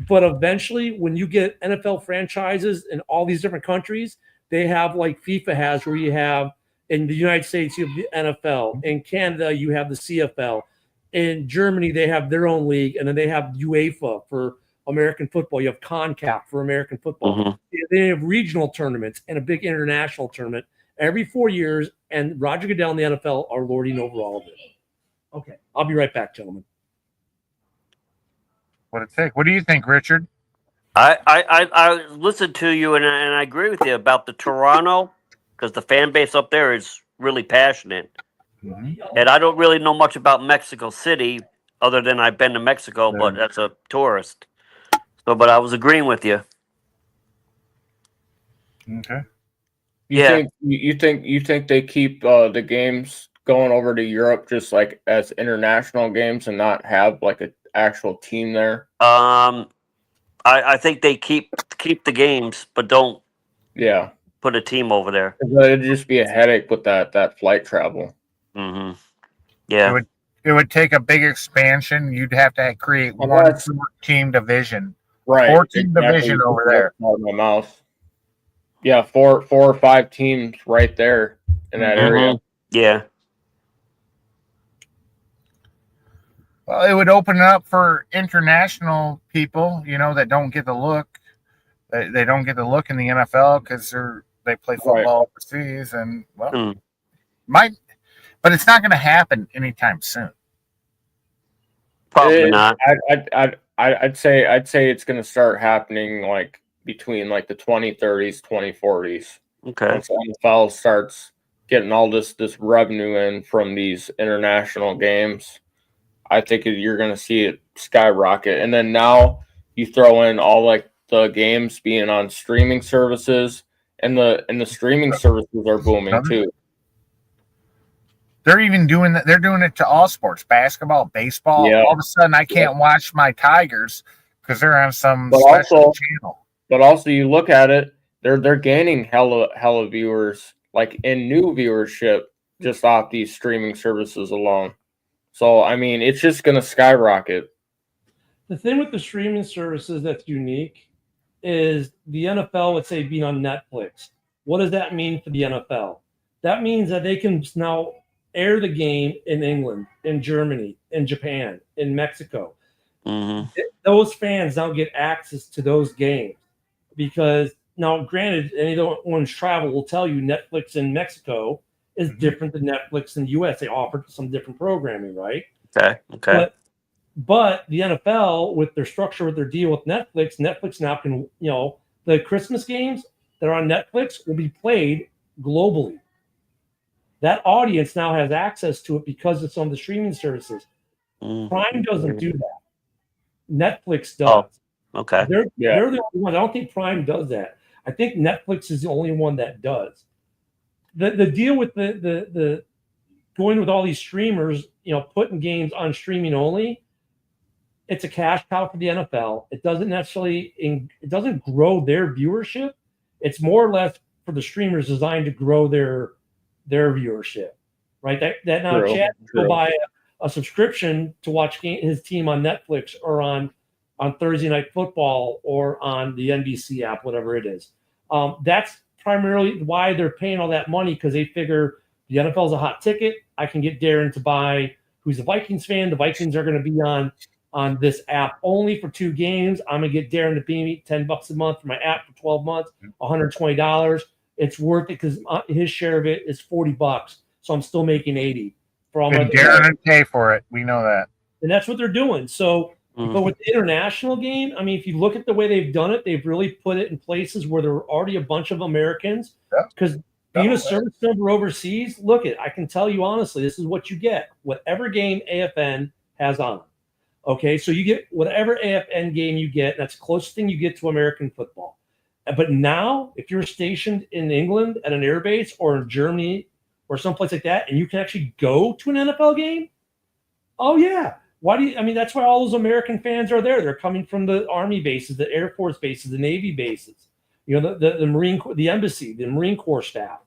but eventually when you get NFL franchises in all these different countries, they have like FIFA has, where you have in the United States, you have the NFL. In Canada, you have the CFL. In Germany, they have their own league, and then they have UEFA for American football. You have CONCACAF for American football. They have regional tournaments and a big international tournament every 4 years, and Roger Goodell and the NFL are lording over all of it. Okay, I'll be right back, gentlemen. What do you think, Richard? I listened to you, and I agree with you about the Toronto, because the fan base up there is really passionate. And I don't really know much about Mexico City, other than I've been to Mexico, but as a tourist. So, but I was agreeing with you. Okay. You think they keep the games going over to Europe just like as international games and not have like an actual team there? I think they keep the games, but don't put a team over there. It'd just be a headache with that flight travel. Yeah, it would take a big expansion. You'd have to create one team division, right? 4-team division over there. Out of my mouth. Yeah, four or five teams right there in that area. Yeah. Well, it would open it up for international people, that don't get the look. They don't get the look in the NFL because they play football overseas, and but it's not going to happen anytime soon. Probably not. I'd say it's going to start happening like between like the 2030s, 2040s. Okay. Once the NFL starts getting all this revenue in from these international games, I think you're going to see it skyrocket. And then now you throw in all like the games being on streaming services, and the streaming services are booming too. They're even doing that. They're doing it to all sports, basketball, baseball. Yeah. All of a sudden, I can't watch my Tigers because they're on some special channel. But also, you look at it, they're gaining hella viewers, like in new viewership, just off these streaming services alone. So I mean, it's just going to skyrocket. The thing with the streaming services that's unique is the NFL would say being on Netflix. What does that mean for the NFL? That means that they can now air the game in England, in Germany, in Japan, in Mexico. Those fans now get access to those games because now, granted, anyone's travel will tell you Netflix in Mexico is different than Netflix in the U.S. They offer some different programming, right? Okay. But the NFL, with their structure, with their deal with Netflix now can, the Christmas games that are on Netflix will be played globally. That audience now has access to it because it's on the streaming services. Prime doesn't do that. Netflix does. Oh, okay. They're the only one. I don't think Prime does that. I think Netflix is the only one that does. The deal with the going with all these streamers, putting games on streaming only, it's a cash cow for the NFL. It doesn't necessarily it doesn't grow their viewership. It's more or less for the streamers designed to grow their viewership, right? That now Chad will buy a subscription to watch his team on Netflix or on Thursday Night Football or on the NBC app, whatever it is. That's primarily why they're paying all that money, because they figure the NFL is a hot ticket. I can get Darren to buy, who's a Vikings fan. The Vikings are going to be on this app only for 2 games. I'm going to get Darren to pay me $10 a month for my app for 12 months, $120. It's worth it because his share of it is $40. So I'm still making $80 for all my. Darren would pay for it. We know that. And that's what they're doing. So, but with the international game, I mean, if you look at the way they've done it, they've really put it in places where there are already a bunch of Americans. Because being a service number overseas, I can tell you honestly, this is what you get. Whatever game AFN has on. Okay, so you get whatever AFN game you get. That's the closest thing you get to American football. But now, if you're stationed in England at an air base or in Germany or someplace like that, and you can actually go to an NFL game, oh yeah. Why do you? I mean, that's why all those American fans are there. They're coming from the Army bases, the Air Force bases, the Navy bases. You know, the Marine, the embassy, the Marine Corps staff.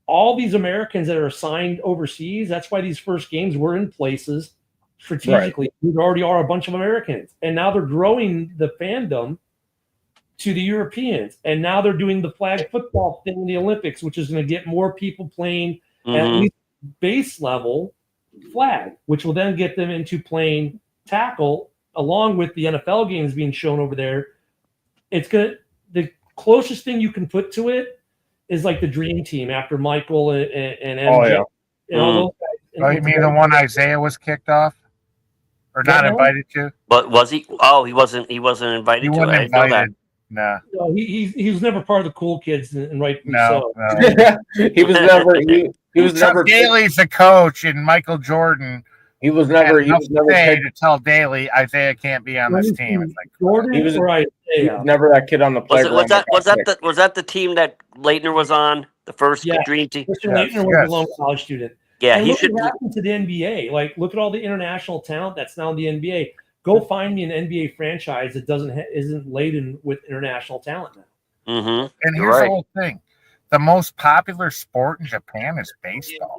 All these Americans that are assigned overseas. That's why these first games were in places strategically. Right. There already are a bunch of Americans, and now they're growing the fandom to the Europeans, and now they're doing the flag football thing in the Olympics, which is going to get more people playing at least base level flag, which will then get them into playing tackle along with the NFL games being shown over there. It's gonna the closest thing you can put to it is like the Dream Team after Michael and MJ. And all those guys. Oh, you mean the one Isaiah was kicked off or not invited to? But was he? Oh, he wasn't. He wasn't invited. He to wasn't it. I didn't know that. Nah. No, he was never part of the cool kids, and rightfully no, so. No. He was never. He was never. Daly's the coach, and Michael Jordan. He was never. He was never to tell Daly Isaiah can't be on this team. It's like Jordan he was, or Isaiah. He was never that kid on the playground. Was that the team that Leitner was on? The first Dream Team. Mr. Leitner was a lone college student. Yeah, and he look should what happened to the NBA. Like, look at all the international talent that's now in the NBA. Go find me an NBA franchise that isn't laden with international talent now. Mm-hmm. And here's the whole thing: the most popular sport in Japan is baseball,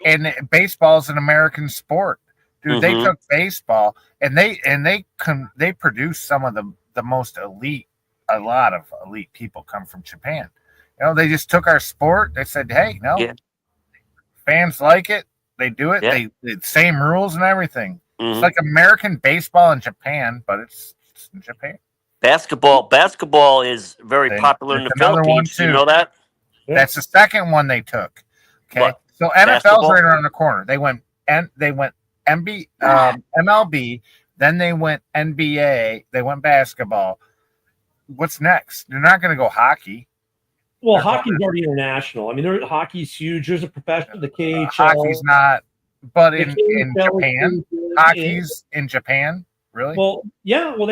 and baseball is an American sport. Dude, they took baseball and they produce some of the most elite. A lot of elite people come from Japan. You know, they just took our sport. They said, "Hey, fans like it. They do it. They same rules and everything." It's like American baseball in Japan, but it's in Japan. Basketball is very popular in the Philippines. You know that? That's the second one they took. Okay, what? So NFL's right around the corner. They went MLB, then they went NBA, they went basketball. What's next? They're not going to go hockey. Well, hockey's already international. I mean, hockey's huge. There's a professional, the KHL. Hockey's not. But in Japan, hockey's in Japan, really? Well, yeah. Well,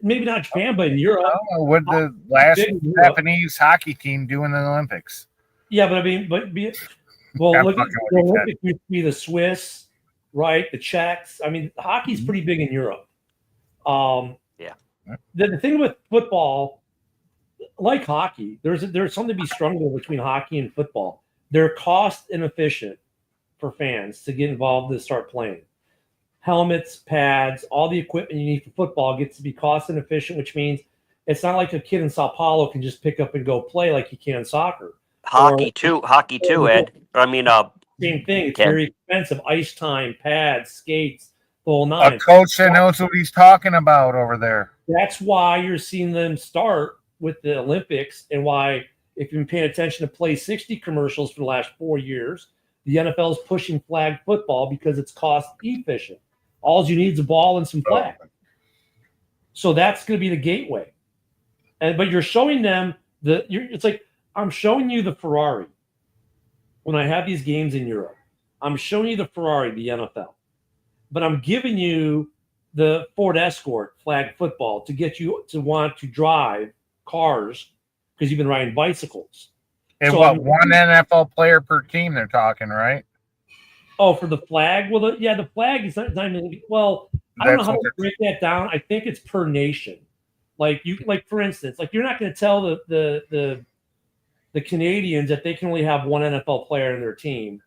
maybe not Japan, but in Europe. What the last Japanese hockey team do in the Olympics? Yeah, but I mean, look at the Olympics. Used to be the Swiss, right? The Czechs. I mean, hockey's pretty big in Europe. The thing with football, like hockey, there's something to be strung between hockey and football. They're cost inefficient for fans to get involved and start playing. Helmets, pads, all the equipment you need for football gets to be cost inefficient, which means it's not like a kid in Sao Paulo can just pick up and go play like you can in soccer. Hockey too, Ed. I mean, same thing. It's very expensive. Ice time, pads, skates, the whole nine. A coach that knows what he's talking about over there. That's why you're seeing them start with the Olympics, and why, if you've been paying attention to Play 60 commercials for the last 4 years, the NFL is pushing flag football because it's cost efficient. All you need is a ball and some flag. So that's going to be the gateway. But you're showing them it's like I'm showing you the Ferrari when I have these games in Europe. I'm showing you the Ferrari, the NFL, but I'm giving you the Ford Escort flag football to get you to want to drive cars because you've been riding bicycles. And so one NFL player per team they're talking, right? Oh, for the flag? Well, the flag is not even. Well, I don't know how to break that down. I think it's per nation. Like for instance, like you're not going to tell the Canadians that they can only have one NFL player in their team,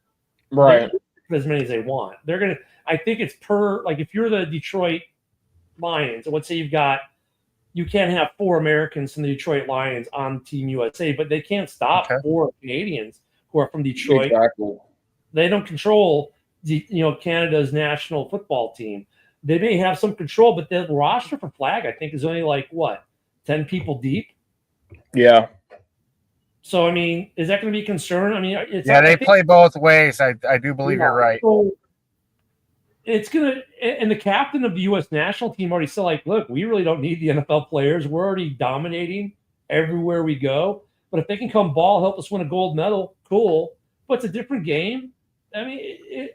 right? As many as they want. They're gonna. I think it's per. Like if you're the Detroit Lions, and let's say you can't have 4 Americans from the Detroit Lions on Team USA, but they can't stop 4 Canadians who are from Detroit. Exactly. They don't control Canada's national football team. They may have some control, but the roster for flag, I think, is only 10 people deep. Yeah. So I mean, is that going to be a concern? I mean, they play both ways. I do believe you're right. So it's gonna, and the captain of the U.S. national team already said, look, we really don't need the NFL players. We're already dominating everywhere we go. But if they can come ball, help us win a gold medal, cool. But it's a different game. I mean,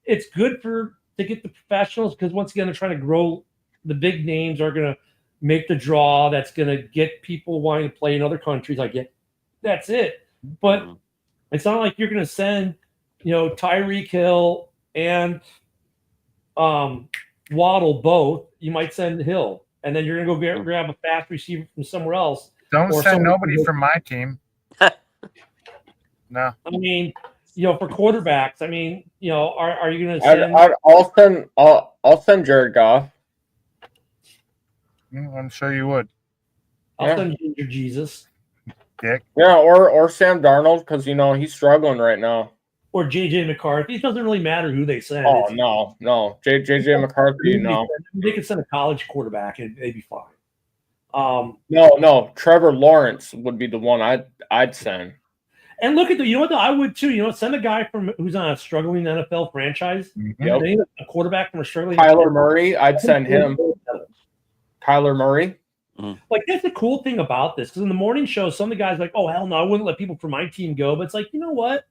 it's good to get the professionals because once again, they're trying to grow. The big names are going to make the draw that's going to get people wanting to play in other countries. I get that's it. But it's not like you're going to send, Tyreek Hill and Waddle both. You might send Hill, and then you're going to go grab a fast receiver from somewhere else. Don't send nobody from my team. No. I mean, for quarterbacks, are you going to send? I'll send Jared Goff. I'm sure you would. I'll send Ginger Jesus. Dick. Yeah, or Sam Darnold, because he's struggling right now. Or JJ McCarthy. It doesn't really matter who they send. Oh, no. JJ McCarthy, no. They could send a college quarterback and they'd be fine. No. Trevor Lawrence would be the one I'd send. And look at I would too. Send a guy who's on a struggling NFL franchise. Yep. A quarterback from a struggling. Kyler Murray, I'd send him. Kyler Murray. Like, that's the cool thing about this, because in the morning show, some of the guys are like, oh, hell no, I wouldn't let people from my team go. But it's like, you know what?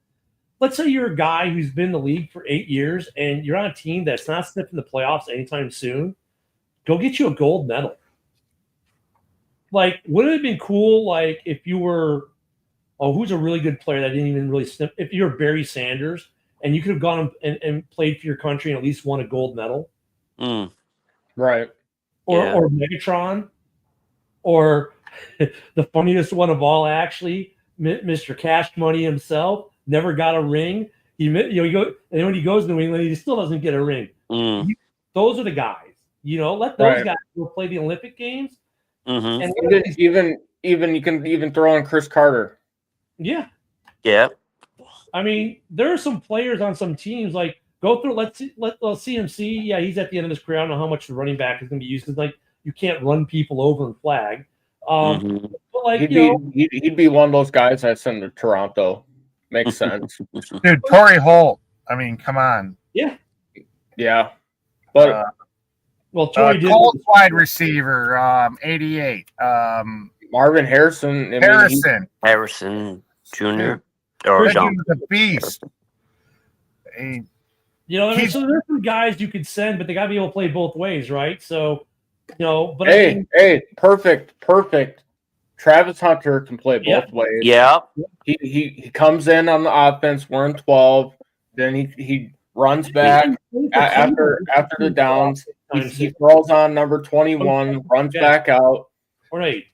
Let's say you're a guy who's been in the league for 8 years and you're on a team that's not sniffing the playoffs anytime soon. Go get you a gold medal. Like, wouldn't it have been cool, like, if you were, who's a really good player that didn't even really sniff? If you're Barry Sanders and you could have gone and played for your country and at least won a gold medal. Right. Or Megatron. Or the funniest one of all, actually, Mr. Cash Money himself never got a ring. And when he goes to New England, he still doesn't get a ring. Those are the guys. Let those guys go play the Olympic Games. And even you can even throw in Chris Carter. Yeah. Yeah. I mean, there are some players on some teams, like, go through. Let's see CMC. Yeah, he's at the end of his career. I don't know how much the running back is going to be used, because, like, you can't run people over and flag. But, like, he'd be one of those guys that send to Toronto. Makes sense. Dude, Torrey Holt. I mean, come on. Yeah. Yeah. But Torrey did Colts wide receiver, 88. Marvin Harrison. Harrison Jr. Christian was a beast. So there's some guys you could send, but they got to be able to play both ways, right? So, but perfect. Travis Hunter can play both ways. Yeah. He comes in on the offense. We're in 12. Then he runs back after the downs. He throws on number 21, runs back out. Right.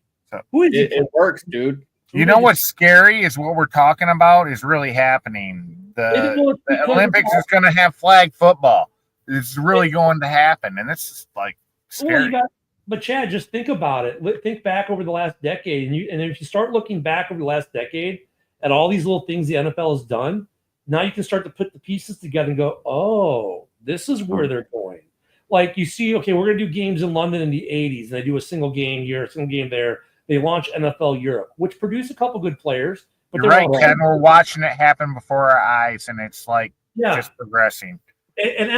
It works, dude. You know what's scary is what we're talking about is really happening. The Olympics is going to have flag football. It's really going to happen, and it's like scary. But Chad, just think about it. Think back over the last decade, and if you start looking back over the last decade at all these little things the NFL has done, now you can start to put the pieces together and go, oh, this is where they're going. Like, you see, okay, we're going to do games in London in the 80s, and they do a single game here, a single game there. They launch NFL Europe, which produced a couple good players. But you're right, Ken. We're watching it happen before our eyes, and it's like just progressing. And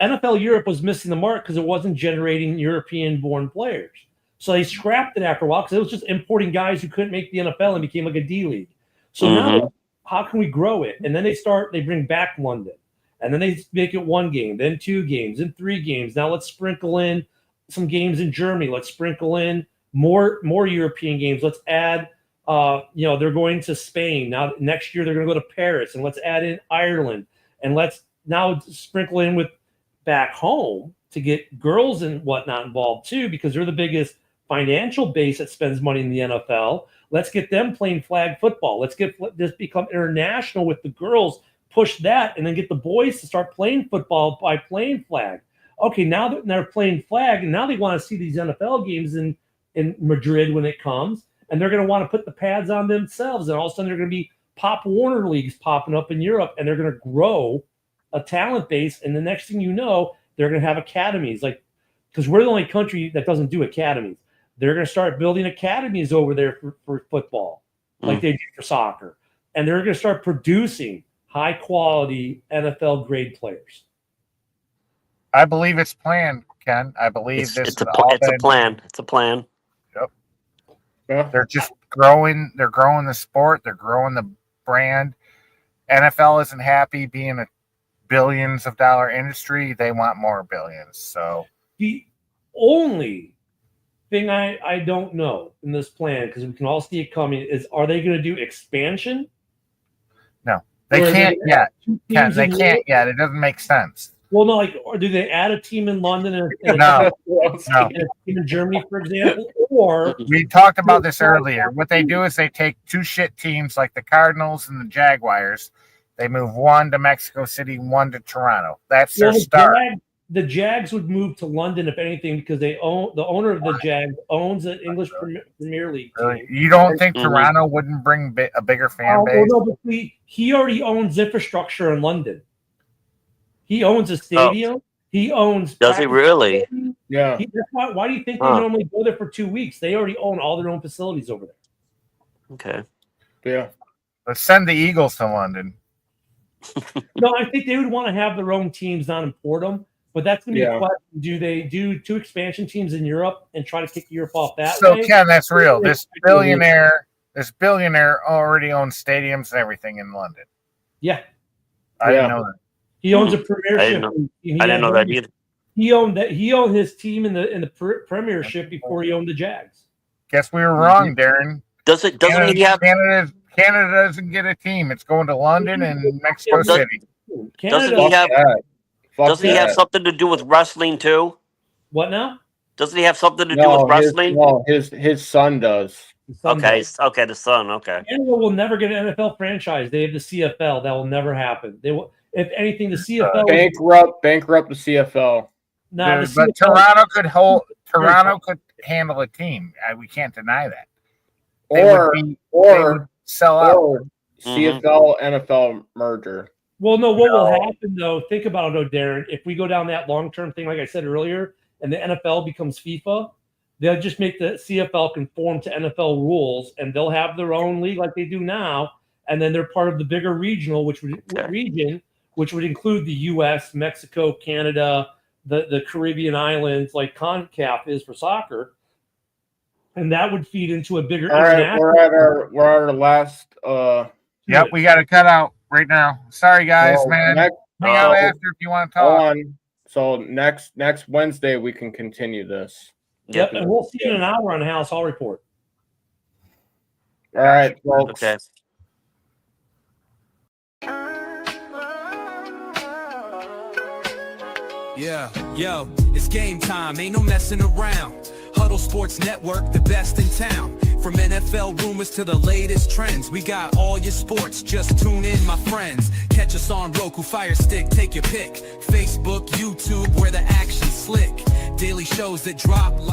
NFL Europe was missing the mark because it wasn't generating European-born players. So they scrapped it after a while because it was just importing guys who couldn't make the NFL and became like a D-League. So now, how can we grow it? And then they bring back London. And then they make it 1 game, then 2 games, then 3 games. Now let's sprinkle in some games in Germany. Let's sprinkle in more European games. Let's add, they're going to Spain. Now next year they're going to go to Paris. And let's add in Ireland. And let's now sprinkle in with back home to get girls and whatnot involved too, because they're the biggest financial base that spends money in the NFL. Let's get them playing flag football. Let's get this become international with the girls, push that, and then get the boys to start playing football by playing flag. Okay, now that they're playing flag, and now they want to see these NFL games in Madrid when it comes, and they're going to want to put the pads on themselves, and all of a sudden they're going to be Pop Warner leagues popping up in Europe, and they're going to grow a talent base, and the next thing you know, they're going to have academies, like, because we're the only country that doesn't do academies. They're going to start building academies over there for football, like they do for soccer, and they're going to start producing high-quality NFL-grade players. I believe it's planned, Ken. I believe it's a plan. It's a plan. Yep. Yeah. They're just growing. They're growing the sport. They're growing the brand. NFL isn't happy being a billions of dollar industry. They want more billions. So the only thing I don't know in this plan, because we can all see it coming, is are they going to do expansion? No, they can't yet. They can't yet. It doesn't make sense. Well, no, like, or do they add a team in London and a team in Germany, for example? Or we talked about this earlier. What they do is they take two shit teams like the Cardinals and the Jaguars. They move one to Mexico City, one to Toronto. That's their start. The Jags would move to London, if anything, because the owner of the Jags owns an English Premier League team. You don't think Toronto wouldn't bring a bigger fan base? Well, no, but he already owns infrastructure in London. He owns a stadium. He owns. Does he really? Yeah. Why do you think they normally go there for 2 weeks? They already own all their own facilities over there. Okay. Yeah. Let's send the Eagles to London. No, I think they would want to have their own teams, not import them. But that's going to be a question. Do they do 2 expansion teams in Europe and try to kick Europe off that way? So, Ken, that's real. This billionaire already owns stadiums and everything in London. Yeah. I didn't know that. He owns a Premiership. I didn't know that either. He owned his team in the Premiership before he owned the Jags. Guess we were wrong, Darren. Doesn't he have Canada doesn't get a team. It's going to London and Mexico City. Doesn't he have something to do with wrestling too? What now? Doesn't he have something to do with wrestling? His son does. Okay, the son. Okay. Canada will never get an NFL franchise. They have the CFL. That will never happen. They will, if anything, the CFL bankrupt the CFL. No, but Toronto could handle a team. We can't deny that. They would sell out. CFL NFL merger. Well, no, what will happen, though, think about it, though, Darren, if we go down that long-term thing, like I said earlier, and the NFL becomes FIFA, they'll just make the CFL conform to NFL rules, and they'll have their own league like they do now, and then they're part of the bigger regional, which would include the U.S., Mexico, Canada, the Caribbean islands, like CONCACAF is for soccer, and that would feed into a bigger international. We're at our last. Yep, we got to cut out right now. Sorry, guys, man. Hang out after if you want to talk. So next Wednesday we can continue this. Yep, and we'll see you in an hour on the House Hall Report. All right, folks. Okay. Yeah, yo, it's game time. Ain't no messing around. Huddle Sports Network, the best in town. From NFL rumors to the latest trends, we got all your sports. Just tune in, my friends. Catch us on Roku, Fire Stick, take your pick. Facebook, YouTube, where the action's slick. Daily shows that drop like